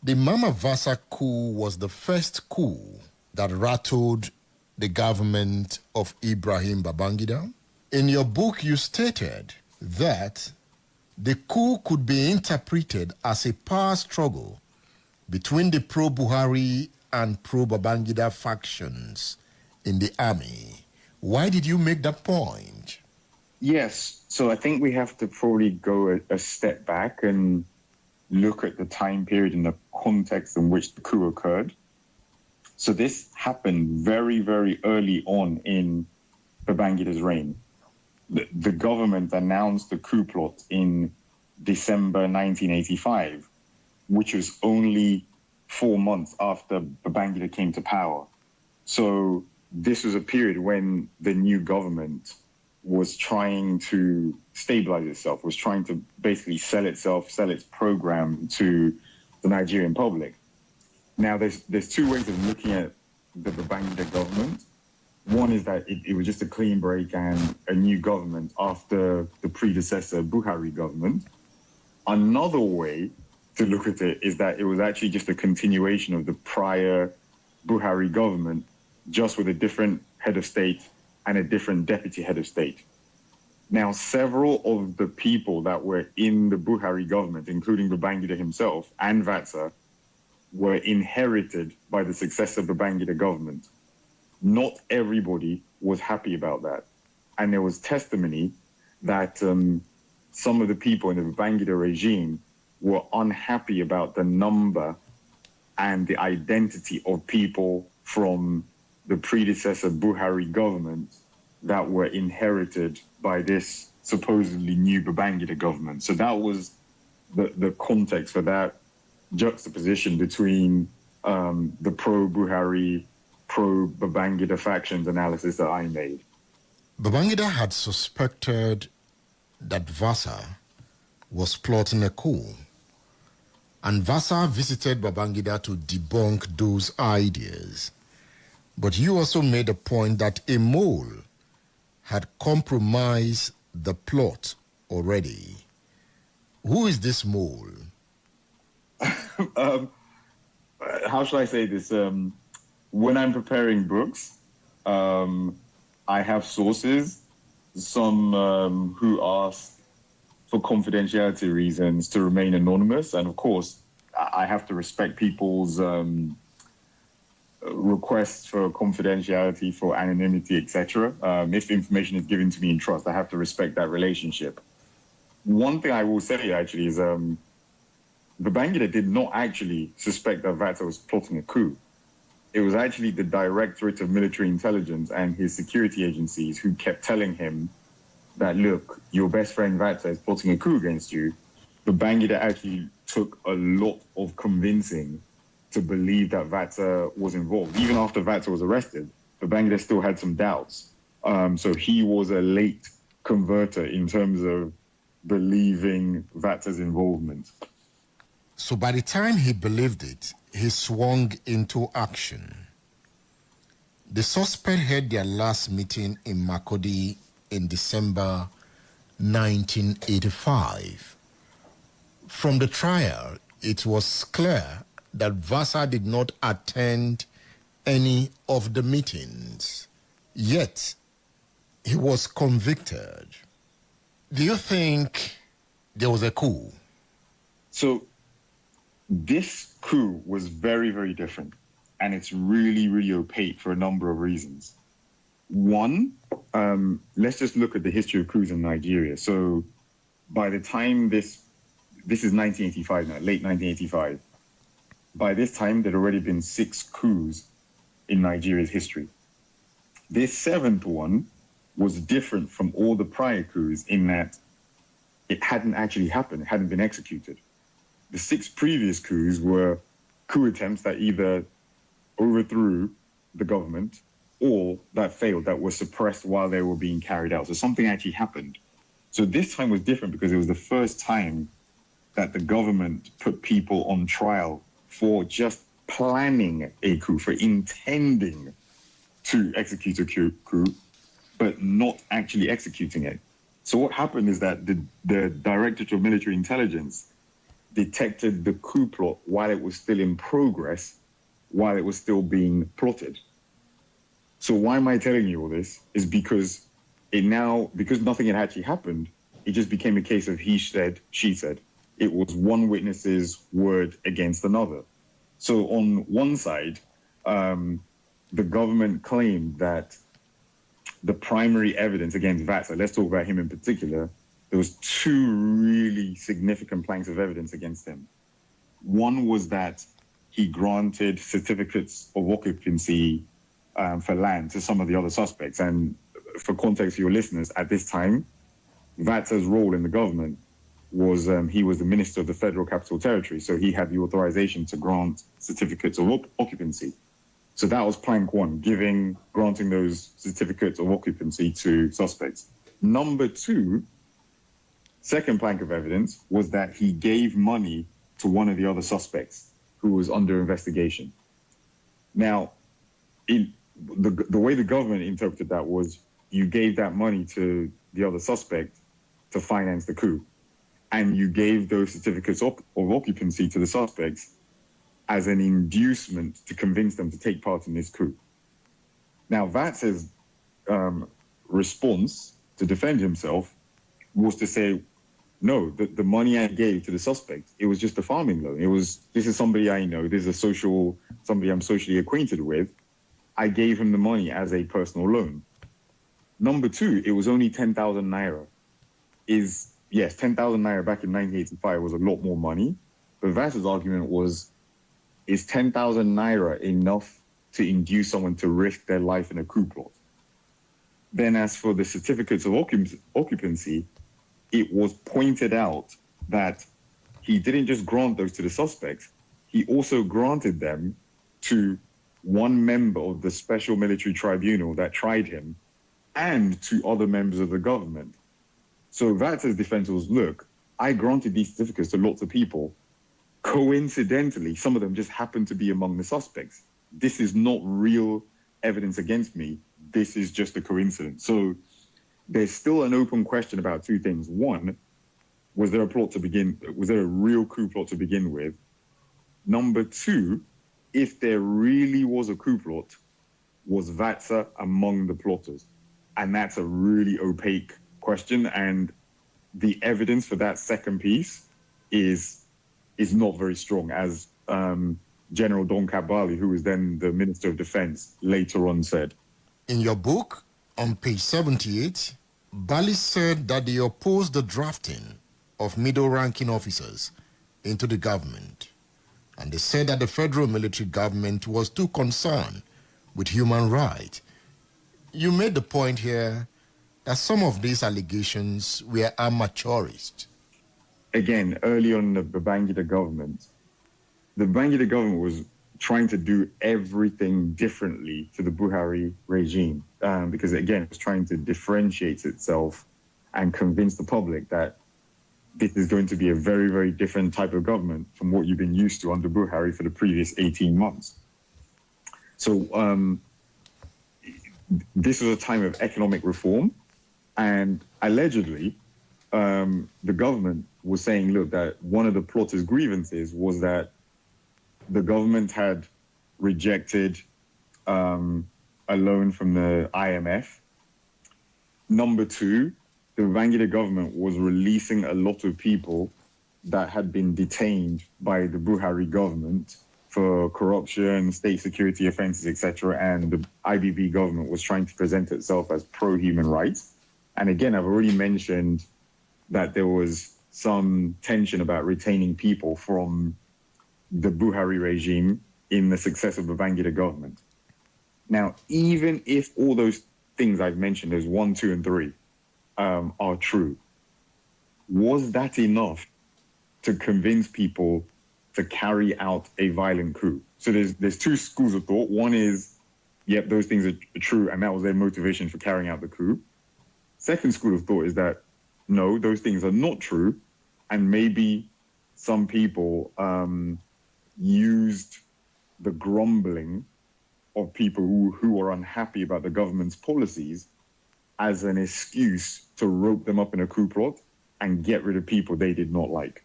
The Mama Vatsa coup was the first coup that rattled the government of Ibrahim Babangida. In your book, you stated that the coup could be interpreted as a power struggle between the pro-Buhari and pro-Babangida factions in the army. Why did you make that point? Yes, so I think we have to probably go a step back and look at the time period and the context in which the coup occurred. So this happened very, very early on in Babangida's reign. The government announced the coup plot in December 1985, which was only 4 months after Babangida came to power. So this was a period when the new government was trying to stabilize itself, was trying to basically sell its program to the Nigerian public. Now, there's two ways of looking at the Babangida government. One is that it was just a clean break and a new government after the predecessor Buhari government. Another way to look at it is that it was actually just a continuation of the prior Buhari government, just with a different head of state and a different deputy head of state. Now, several of the people that were in the Buhari government, including Babangida himself and Vatsa, were inherited by the successor Babangida government. Not everybody was happy about that. And there was testimony that some of the people in the Babangida regime were unhappy about the number and the identity of people from the predecessor Buhari government that were inherited by this supposedly new Babangida government. So that was the context for that juxtaposition between the pro-Buhari, pro-Babangida factions analysis that I made. Babangida had suspected that Vatsa was plotting a coup, and Vatsa visited Babangida to debunk those ideas. But you also made a point that a mole had compromised the plot already. Who is this mole? How should I say this? When I'm preparing books, I have sources, some who ask for confidentiality reasons to remain anonymous. And of course, I have to respect people's requests for confidentiality, for anonymity, etc. If information is given to me in trust, I have to respect that relationship. One thing I will say actually is Babangida did not actually suspect that Vatsa was plotting a coup. It was actually the Directorate of Military Intelligence and his security agencies who kept telling him that, look, your best friend Vatsa is plotting a coup against you. Babangida actually took a lot of convincing to believe that Vatsa was involved. Even after Vatsa was arrested, Babangida still had some doubts. So he was a late converter in terms of believing Vatsa's involvement. So by the time he believed it, he swung into action. The suspect had their last meeting in Makurdi in December 1985. From the trial, it was clear that Vatsa did not attend any of the meetings. Yet, he was convicted. Do you think there was a coup? So, this coup was very, very different. And it's really, really opaque for a number of reasons. One, let's just look at the history of coups in Nigeria. So, by the time this is 1985 now, late 1985, by this time, there'd already been 6 coups in Nigeria's history. This 7th one was different from all the prior coups in that it hadn't actually happened, it hadn't been executed. The 6 previous coups were coup attempts that either overthrew the government or that failed, that were suppressed while they were being carried out. So something actually happened. So this time was different because it was the first time that the government put people on trial for just planning a coup, for intending to execute a coup, but not actually executing it. So what happened is that the Directorate of Military Intelligence detected the coup plot while it was still in progress, while it was still being plotted. So why am I telling you all this? Is because because nothing had actually happened, it just became a case of he said, she said. It was one witness's word against another. So on one side, the government claimed that the primary evidence against Vatsa, let's talk about him in particular, there was two really significant planks of evidence against him. One was that he granted certificates of occupancy for land to some of the other suspects. And for context for your listeners, at this time, Vatsa's role in the government was he was the minister of the Federal Capital Territory, so he had the authorization to grant certificates of occupancy. So that was plank one, granting those certificates of occupancy to suspects. Number two, second plank of evidence, was that he gave money to one of the other suspects who was under investigation. Now, the way the government interpreted that was you gave that money to the other suspect to finance the coup, and you gave those certificates of occupancy to the suspects as an inducement to convince them to take part in this coup. Now, Vatsa's response to defend himself was to say, no, the money I gave to the suspect, it was just a farming loan. This is somebody I know, this is somebody I'm socially acquainted with. I gave him the money as a personal loan. Number two, it was only 10,000 naira. Yes, 10,000 naira back in 1985 was a lot more money. But Vatsa's argument was, is 10,000 naira enough to induce someone to risk their life in a coup plot? Then as for the certificates of occupancy, it was pointed out that he didn't just grant those to the suspects, he also granted them to one member of the special military tribunal that tried him and to other members of the government. So Vatsa's defense was, look, I granted these certificates to lots of people. Coincidentally, some of them just happened to be among the suspects. This is not real evidence against me. This is just a coincidence. So there's still an open question about two things. One, was there a real coup plot to begin with? Number two, if there really was a coup plot, was Vatsa among the plotters? And that's a really opaque question. And the evidence for that second piece is not very strong, as General Don Kabali, who was then the Minister of Defense, later on said. In your book, on page 78, Bali said that they opposed the drafting of middle-ranking officers into the government. And they said that the federal military government was too concerned with human rights. You made the point here that some of these allegations were amateurist. Again, early on in the Babaginda government was trying to do everything differently to the Buhari regime because, again, it was trying to differentiate itself and convince the public that this is going to be a very, very different type of government from what you've been used to under Buhari for the previous 18 months. So this was a time of economic reform, and allegedly the government was saying, look, that one of the plotters' grievances was that the government had rejected a loan from the IMF. Number two, the Babaginda government was releasing a lot of people that had been detained by the Buhari government for corruption, state security offenses, etc. And the IBB government was trying to present itself as pro-human rights. And again, I've already mentioned that there was some tension about retaining people from the Buhari regime in the success of the Babaginda government. Now, even if all those things I've mentioned, those 1, 2, and 3, are true, was that enough to convince people to carry out a violent coup? So there's two schools of thought. One is, yep, those things are true, and that was their motivation for carrying out the coup. Second school of thought is that, no, those things are not true, and maybe some people used the grumbling of people who are unhappy about the government's policies as an excuse to rope them up in a coup plot and get rid of people they did not like.